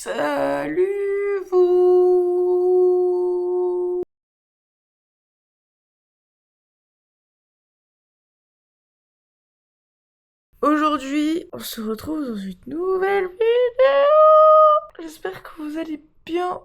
Salut vous. Aujourd'hui, on se retrouve dans une nouvelle vidéo. J'espère que vous allez bien.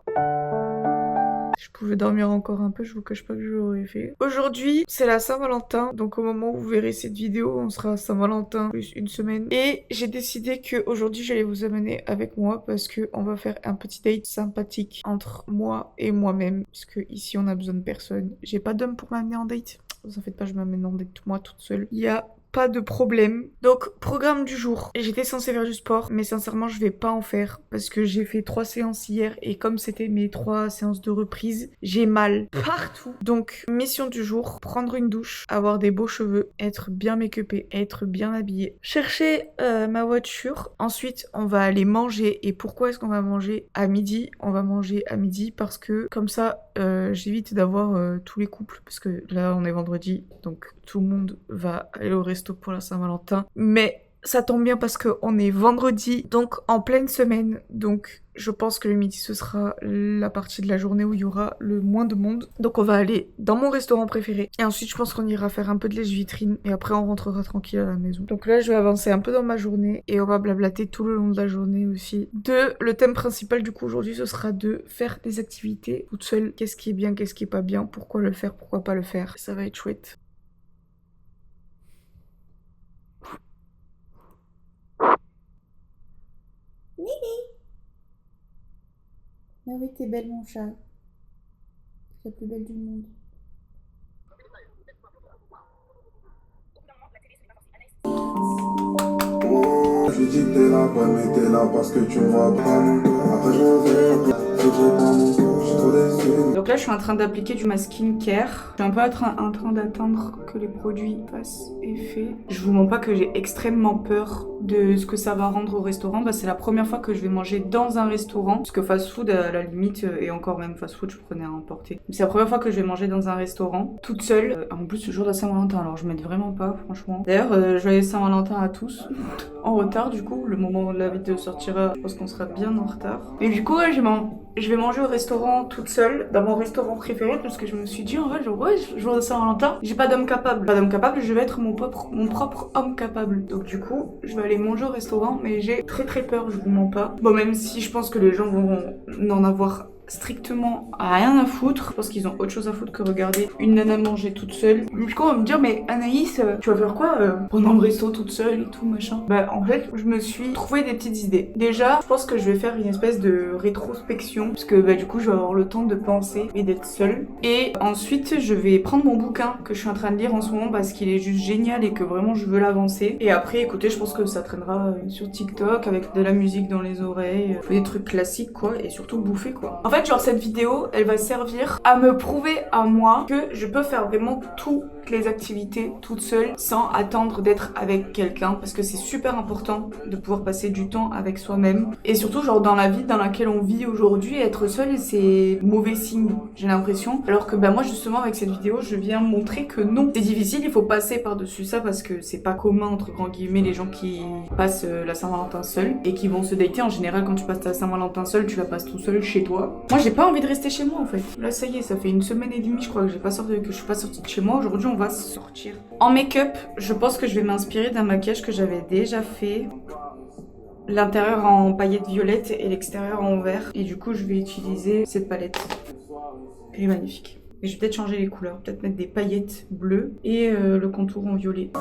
Si je pouvais dormir encore un peu, je vous cache pas que je l'aurais fait. Aujourd'hui, c'est la Saint-Valentin, donc au moment où vous verrez cette vidéo, on sera à Saint-Valentin plus une semaine. Et j'ai décidé que aujourd'hui, j'allais vous amener avec moi parce que on va faire un petit date sympathique entre moi et moi-même, parce que ici on a besoin de personne. J'ai pas d'homme pour m'amener en date. Vous en faites pas, je m'amène en date moi toute seule. Il y a pas de problème. Donc, programme du jour. J'étais censée faire du sport, mais sincèrement, je vais pas en faire parce que j'ai fait 3 séances hier et comme c'était mes 3 séances de reprise, j'ai mal partout. Donc, mission du jour, prendre une douche, avoir des beaux cheveux, être bien make-upé, être bien habillé, chercher ma voiture. Ensuite, on va aller manger. Et pourquoi est-ce qu'on va manger à midi? On va manger à midi parce que comme ça, j'évite d'avoir tous les couples parce que là, on est vendredi, donc tout le monde va aller au resto pour la Saint-Valentin. Mais ça tombe bien parce qu'on est vendredi, donc en pleine semaine. Donc je pense que le midi, ce sera la partie de la journée où il y aura le moins de monde. Donc on va aller dans mon restaurant préféré. Et ensuite, je pense qu'on ira faire un peu de lèche-vitrine. Et après, on rentrera tranquille à la maison. Donc là, je vais avancer un peu dans ma journée. Et on va blablater tout le long de la journée aussi. Le thème principal, du coup, aujourd'hui, ce sera de faire des activités toute seule. Qu'est-ce qui est bien, qu'est-ce qui est pas bien, pourquoi le faire, pourquoi pas le faire. Ça va être chouette. Ah oui, t'es belle, mon chat. C'est la plus belle du monde. Je dis que t'es là, bonne, mais t'es là parce que tu me vois pas. Après, je reviens, je dis pas mon cœur, je suis trop déçu. Donc là, je suis en train d'appliquer du ma skincare. Je suis un peu en train d'attendre que les produits fassent effet. Je vous mens pas que j'ai extrêmement peur de ce que ça va rendre au restaurant. Bah, c'est la première fois que je vais manger dans un restaurant. Parce que fast food, à la limite, et encore même fast food, je prenais à emporter. C'est la première fois que je vais manger dans un restaurant, toute seule. En plus, ce jour de la Saint-Valentin, alors je m'aide vraiment pas, franchement. D'ailleurs, joyeux Saint-Valentin à tous. En retard, du coup, le moment où la vidéo sortira, je pense qu'on sera bien en retard. Et du coup, ouais, je vais manger au restaurant toute seule, dans mon restaurant préféré, parce que je me suis dit, en vrai, genre, ouais, jour de Saint-Valentin, j'ai pas d'homme capable. Pas d'homme capable, je vais être mon propre homme capable. Donc du coup, je vais aller manger au restaurant, mais j'ai très très peur, je vous mens pas. Bon, même si je pense que les gens vont n'en avoir strictement rien à foutre. Je pense qu'ils ont autre chose à foutre que regarder une nana manger toute seule. Du coup, on va me dire, mais Anaïs, tu vas faire quoi pendant le resto toute seule et tout, machin? Bah, en fait, je me suis trouvé des petites idées. Déjà, je pense que je vais faire une espèce de rétrospection, parce que bah, du coup, je vais avoir le temps de penser et d'être seule. Et ensuite, je vais prendre mon bouquin que je suis en train de lire en ce moment parce qu'il est juste génial et que vraiment je veux l'avancer. Et après, écoutez, je pense que ça traînera sur TikTok avec de la musique dans les oreilles, des trucs classiques quoi, et surtout bouffer quoi. En fait, genre cette vidéo, elle va servir à me prouver à moi que je peux faire vraiment toutes les activités toute seule sans attendre d'être avec quelqu'un parce que c'est super important de pouvoir passer du temps avec soi-même et surtout genre dans la vie dans laquelle on vit aujourd'hui, être seul c'est mauvais signe, j'ai l'impression, alors que bah moi justement avec cette vidéo je viens montrer que non, c'est difficile, il faut passer par-dessus ça parce que c'est pas commun entre grands guillemets les gens qui passent la Saint-Valentin seul et qui vont se dater. En général quand tu passes ta Saint-Valentin seul tu la passes tout seul chez toi. Moi j'ai pas envie de rester chez moi en fait. Là ça y est, ça fait une semaine et demie je crois que je suis pas sortie de chez moi. Aujourd'hui on va sortir. En make-up, je pense que je vais m'inspirer d'un maquillage que j'avais déjà fait. L'intérieur en paillettes violettes et l'extérieur en vert. Et du coup je vais utiliser cette palette. Elle est magnifique. Et je vais peut-être changer les couleurs, peut-être mettre des paillettes bleues et le contour en violet.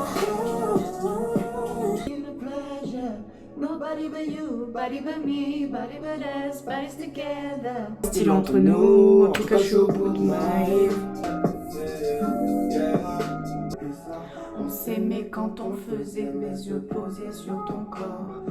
Style entre nous, un truc caché au bout de ma rêve. On s'aimait quand on faisait mes yeux posés sur ton corps.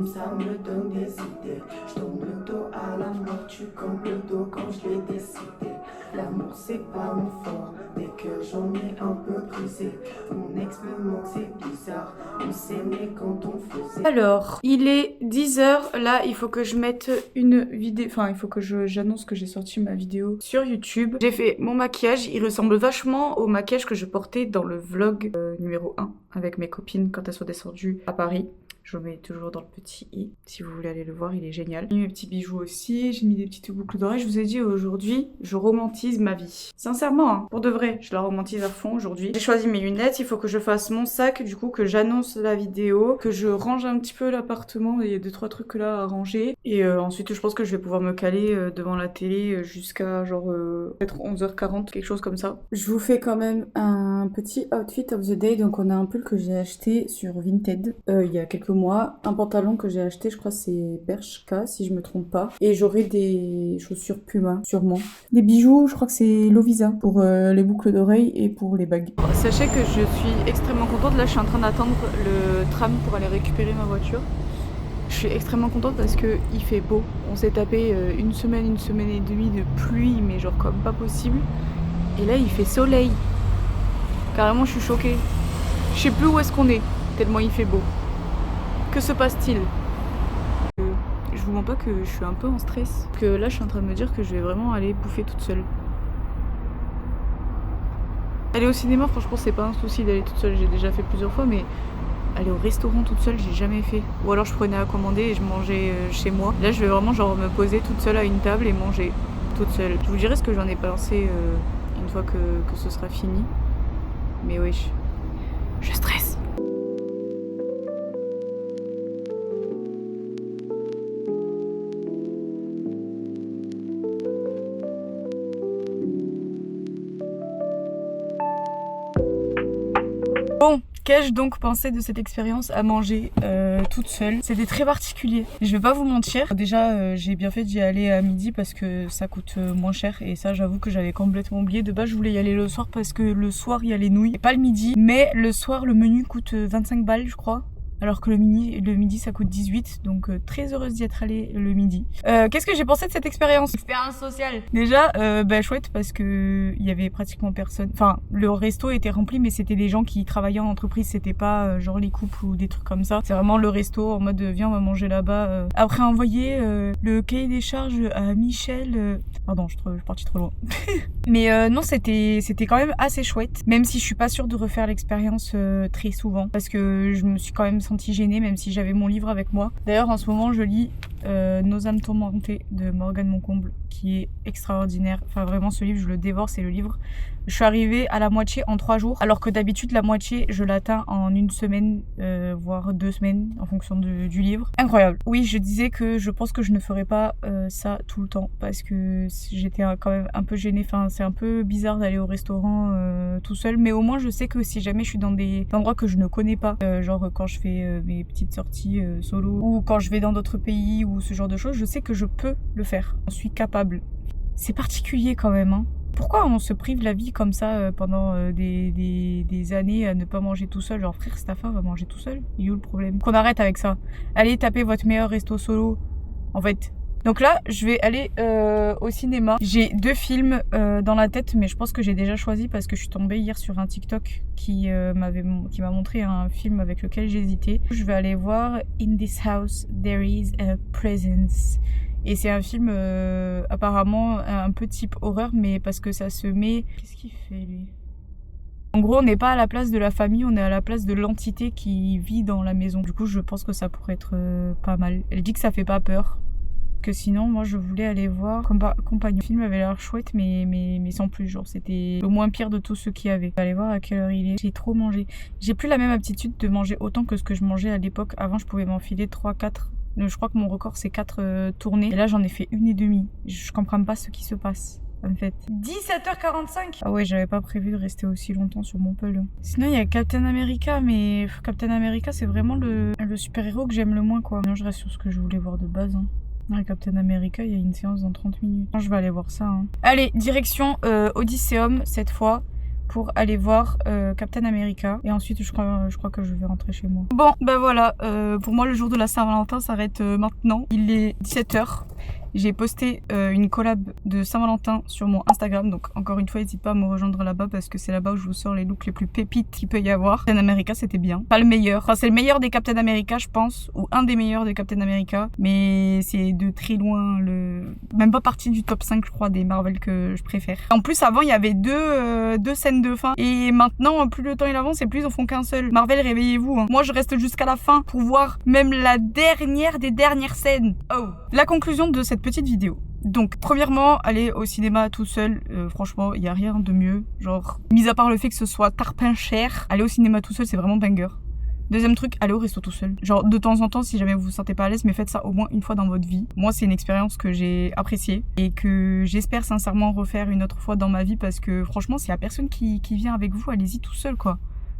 Ça me donne des idées. Je tourne le dos à la mort, tu comptes le dos quand je l'ai décidé. L'amour c'est pas mon fort, dès que j'en ai un peu brisé. Mon ex me manque, c'est bizarre. On s'aimait quand on faisait. Alors, il est 10h. Là, il faut que je mette une vidéo. Enfin, il faut que j'annonce que j'ai sorti ma vidéo sur YouTube. J'ai fait mon maquillage. Il ressemble vachement au maquillage que je portais dans le vlog numéro 1 avec mes copines quand elles sont descendues à Paris. Je le mets toujours dans le petit i. Si vous voulez aller le voir, il est génial. J'ai mis mes petits bijoux aussi, j'ai mis des petites boucles d'oreilles. Je vous ai dit aujourd'hui, je romantise ma vie. Sincèrement, hein, pour de vrai, je la romantise à fond aujourd'hui. J'ai choisi mes lunettes, il faut que je fasse mon sac, du coup que j'annonce la vidéo, que je range un petit peu l'appartement. Il y a 2-3 trucs là à ranger. Et ensuite, je pense que je vais pouvoir me caler devant la télé jusqu'à genre peut-être 11h40, quelque chose comme ça. Je vous fais quand même un petit outfit of the day. Donc on a un pull que j'ai acheté sur Vinted il y a quelques mois, un pantalon que j'ai acheté, je crois c'est Bershka si je me trompe pas, et j'aurai des chaussures Puma sûrement. Des bijoux, je crois que c'est Lovisa pour les boucles d'oreilles et pour les bagues. Sachez que je suis extrêmement contente, là je suis en train d'attendre le tram pour aller récupérer ma voiture. Je suis extrêmement contente parce que il fait beau. On s'est tapé une semaine et demie de pluie, mais genre comme pas possible. Et là il fait soleil. Carrément je suis choquée. Je sais plus où est-ce qu'on est, tellement il fait beau. Que se passe-t-il? Je vous mens pas que je suis un peu en stress. Parce que là je suis en train de me dire que je vais vraiment aller bouffer toute seule. Aller au cinéma, franchement c'est pas un souci d'aller toute seule, j'ai déjà fait plusieurs fois, mais aller au restaurant toute seule, j'ai jamais fait. Ou alors je prenais à commander et je mangeais chez moi. Là je vais vraiment genre me poser toute seule à une table et manger toute seule. Je vous dirai ce que j'en ai pensé une fois que ce sera fini. Mais oui, je stresse. Bon, qu'ai-je donc pensé de cette expérience à manger toute seule? C'était très particulier, je vais pas vous mentir. Déjà j'ai bien fait d'y aller à midi parce que ça coûte moins cher, et ça j'avoue que j'avais complètement oublié. De base je voulais y aller le soir parce que le soir il y a les nouilles et pas le midi, mais le soir le menu coûte 25 balles je crois. Alors que le midi ça coûte 18, donc très heureuse d'y être allée le midi. Qu'est-ce que j'ai pensé de cette expérience? Expérience sociale. Déjà, chouette parce que il y avait pratiquement personne. Enfin, le resto était rempli, mais c'était des gens qui travaillaient en entreprise, c'était pas genre les couples ou des trucs comme ça. C'est vraiment le resto en mode viens on va manger là-bas. Après envoyer le cahier des charges à Michel. Pardon, je suis partie trop loin. Mais non, c'était quand même assez chouette. Même si je suis pas sûre de refaire l'expérience très souvent, parce que je me suis quand même sentie gênée, même si j'avais mon livre avec moi. D'ailleurs, en ce moment, je lis Nos âmes tourmentées de Morgane Moncomble, qui est extraordinaire. Enfin, vraiment, ce livre, je le dévore, c'est le livre. Je suis arrivée à la moitié en 3 jours, alors que d'habitude, la moitié, je l'atteins en 1 semaine, voire 2 semaines, en fonction du livre. Incroyable. Oui, je disais que je pense que je ne ferais pas ça tout le temps, parce que j'étais quand même un peu gênée. Enfin, c'est un peu bizarre d'aller au restaurant tout seul, mais au moins, je sais que si jamais je suis dans des endroits que je ne connais pas, genre quand je fais mes petites sorties solo, ou quand je vais dans d'autres pays, ou ce genre de choses, je sais que je peux le faire. J'en suis capable. C'est particulier quand même, hein. Pourquoi on se prive la vie comme ça pendant des années à ne pas manger tout seul? Genre frère, si t'as faim, va manger tout seul. Il est où le problème? Qu'on arrête avec ça. Allez taper votre meilleur resto solo. En fait. Donc là, je vais aller au cinéma. J'ai 2 films dans la tête, mais je pense que j'ai déjà choisi parce que je suis tombée hier sur un TikTok qui m'a montré un film avec lequel j'hésitais. Je vais aller voir In This House There Is a Presence. Et c'est un film apparemment un peu type horreur, mais parce que ça se met... Qu'est-ce qu'il fait lui? En gros, on n'est pas à la place de la famille, on est à la place de l'entité qui vit dans la maison. Du coup, je pense que ça pourrait être pas mal. Elle dit que ça fait pas peur. Que sinon, moi, je voulais aller voir Compagnon. Le film avait l'air chouette, mais sans plus. Genre, c'était le moins pire de tous ceux qu'il y avait. Je vais aller voir à quelle heure il est. J'ai trop mangé. J'ai plus la même aptitude de manger autant que ce que je mangeais à l'époque. Avant, je pouvais m'enfiler 3-4. Je crois que mon record c'est 4 tournées. Et là j'en ai fait 1,5. Je comprends pas ce qui se passe en fait. 17h45. Ah ouais, j'avais pas prévu de rester aussi longtemps sur mon pull. Sinon il y a Captain America, mais Captain America c'est vraiment le super-héros que j'aime le moins quoi. Non, je reste sur ce que je voulais voir de base. Hein. Ouais, Captain America, il y a une séance dans 30 minutes. Je vais aller voir ça. Hein. Allez, direction Odysseum cette fois. Pour aller voir Captain America. Et ensuite, je crois que je vais rentrer chez moi. Bon, ben voilà. Pour moi, le jour de la Saint-Valentin s'arrête maintenant. Il est 17h. J'ai posté une collab de Saint-Valentin sur mon Instagram, donc encore une fois n'hésite pas à me rejoindre là-bas parce que c'est là-bas où je vous sors les looks les plus pépites qu'il peut y avoir. Captain America c'était bien, pas le meilleur, enfin c'est le meilleur des Captain America je pense, ou un des meilleurs des Captain America, mais c'est de très loin même pas partie du top 5 je crois des Marvel que je préfère. En plus avant il y avait deux scènes de fin et maintenant plus le temps il avance et plus ils en font qu'un seul. Marvel réveillez-vous hein. Moi je reste jusqu'à la fin pour voir même la dernière des dernières scènes. Oh. La conclusion de cette petite vidéo. Donc, premièrement, aller au cinéma tout seul, franchement, il y a rien de mieux. Genre, mis à part le fait que ce soit tarpin cher, aller au cinéma tout seul, c'est vraiment banger. Deuxième truc, aller au resto tout seul. Genre, de temps en temps, si jamais vous vous sentez pas à l'aise, mais faites ça au moins une fois dans votre vie. Moi, c'est une expérience que j'ai appréciée et que j'espère sincèrement refaire une autre fois dans ma vie parce que franchement, s'il y a personne qui vient avec vous, allez-y tout seul, quoi.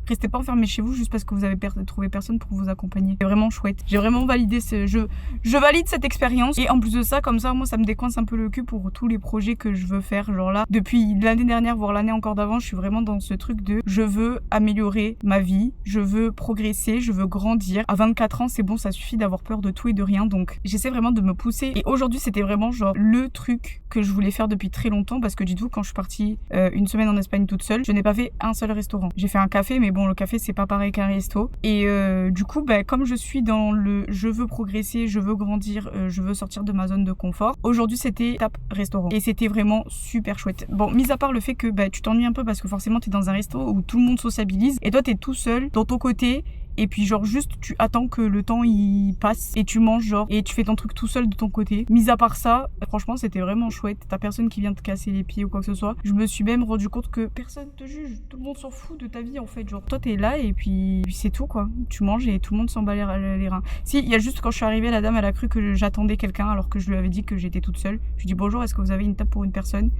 Restez pas enfermés chez vous juste parce que vous avez trouvé personne pour vous accompagner. C'est vraiment chouette. J'ai vraiment validé je valide cette expérience. Et en plus de ça, comme ça, moi, ça me décoince un peu le cul pour tous les projets que je veux faire. Genre là, depuis l'année dernière, voire l'année encore d'avant, je suis vraiment dans ce truc de je veux améliorer ma vie, je veux progresser, je veux grandir. À 24 ans, c'est bon, ça suffit d'avoir peur de tout et de rien. Donc, j'essaie vraiment de me pousser. Et aujourd'hui, c'était vraiment genre le truc que je voulais faire depuis très longtemps parce que dites-vous, quand je suis partie une semaine en Espagne toute seule, je n'ai pas fait un seul restaurant. J'ai fait un café, mais bon, le café, c'est pas pareil qu'un resto. Et du coup, comme je suis dans le je veux progresser, je veux grandir, je veux sortir de ma zone de confort, aujourd'hui, c'était étape restaurant. Et c'était vraiment super chouette. Bon, mis à part le fait que tu t'ennuies un peu parce que forcément, t'es dans un resto où tout le monde sociabilise et toi, t'es tout seul dans ton côté. Et puis genre juste tu attends que le temps il passe et tu manges genre et tu fais ton truc tout seul de ton côté. Mis à part ça, franchement c'était vraiment chouette. T'as personne qui vient te casser les pieds ou quoi que ce soit. Je me suis même rendu compte que personne te juge. Tout le monde s'en fout de ta vie en fait. Genre toi t'es là et puis c'est tout quoi. Tu manges et tout le monde s'en bat les reins. Si, il y a juste quand je suis arrivée, la dame elle a cru que j'attendais quelqu'un alors que je lui avais dit que j'étais toute seule. Je lui dis bonjour, est-ce que vous avez une table pour une personne?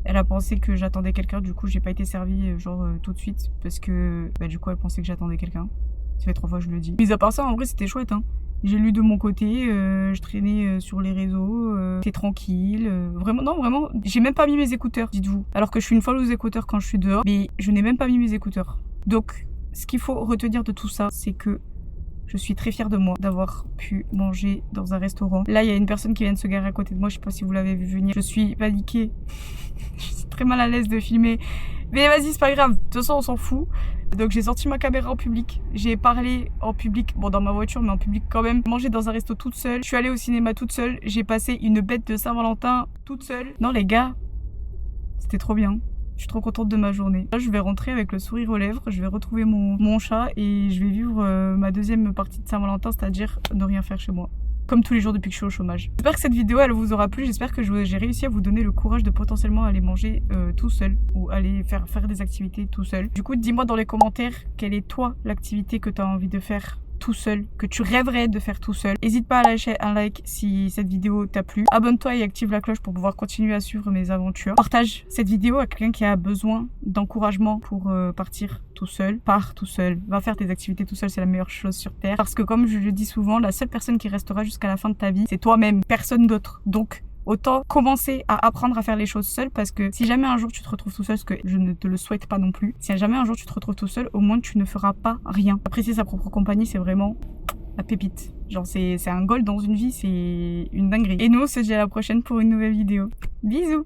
Elle a pensé que j'attendais quelqu'un, du coup j'ai pas été servie genre tout de suite parce que du coup elle pensait que j'attendais quelqu'un. Ça fait 3 fois que je le dis. Mis à part ça, en vrai, c'était chouette, hein. J'ai lu de mon côté, je traînais sur les réseaux, c'était tranquille. Vraiment, non, vraiment, j'ai même pas mis mes écouteurs, dites-vous. Alors que je suis une folle aux écouteurs quand je suis dehors, mais je n'ai même pas mis mes écouteurs. Donc, ce qu'il faut retenir de tout ça, c'est que je suis très fière de moi d'avoir pu manger dans un restaurant. Là, il y a une personne qui vient de se garer à côté de moi, je sais pas si vous l'avez vu venir. Je suis paniquée. Je suis très mal à l'aise de filmer. Mais vas-y, c'est pas grave, de toute façon, on s'en fout. Donc j'ai sorti ma caméra en public, j'ai parlé en public, bon dans ma voiture mais en public quand même, mangé dans un resto toute seule, je suis allée au cinéma toute seule, j'ai passé une bête de Saint-Valentin toute seule. Non les gars, c'était trop bien. Je suis trop contente de ma journée. Là, je vais rentrer avec le sourire aux lèvres, je vais retrouver mon chat et je vais vivre ma deuxième partie de Saint-Valentin, c'est-à-dire ne rien faire chez moi. Comme tous les jours depuis que je suis au chômage. J'espère que cette vidéo elle vous aura plu, j'espère que j'ai réussi à vous donner le courage de potentiellement aller manger tout seul ou aller faire des activités tout seul. Du coup dis-moi dans les commentaires quelle est toi l'activité que tu as envie de faire tout seul, que tu rêverais de faire tout seul. N'hésite pas à lâcher un like si cette vidéo t'a plu. Abonne-toi et active la cloche pour pouvoir continuer à suivre mes aventures. Partage cette vidéo à quelqu'un qui a besoin d'encouragement pour partir tout seul. Pars tout seul. Va faire tes activités tout seul, c'est la meilleure chose sur Terre. Parce que comme je le dis souvent, la seule personne qui restera jusqu'à la fin de ta vie, c'est toi-même, personne d'autre. Donc, autant commencer à apprendre à faire les choses seul parce que si jamais un jour tu te retrouves tout seul, ce que je ne te le souhaite pas non plus, si jamais un jour tu te retrouves tout seul, au moins tu ne feras pas rien. Apprécier sa propre compagnie, c'est vraiment la pépite. Genre c'est un goal dans une vie, c'est une dinguerie. Et nous on se dit à la prochaine pour une nouvelle vidéo. Bisous!